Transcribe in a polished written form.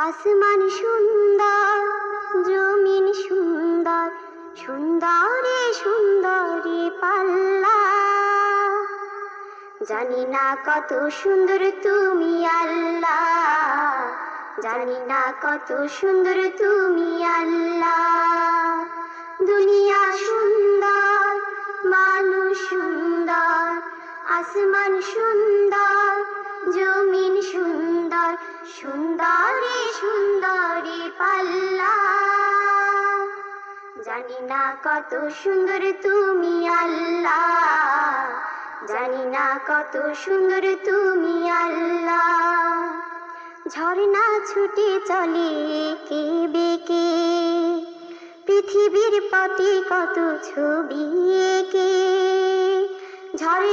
আসমান সুন্দর, জমিন সুন্দর, সুন্দরে সুন্দরী পাল্লা। জানি না কত সুন্দর তুমি আল্লাহ, জানি না কত সুন্দর তুমি আল্লাহ। দুনিয়া সুন্দর, মানুষ সুন্দর, আসমান সুন্দর, জমিন সুন্দর, সুন্দরে সুন্দরী পাল্লা। জানি না কত সুন্দর তুমি আল্লাহ, জানি না কত সুন্দর তুমি আল্লাহ। ঝর্ণা ছুটে চলে কে বেঁকে, পৃথিবীর পথে কত ছবি এঁকে। ঝর্ণা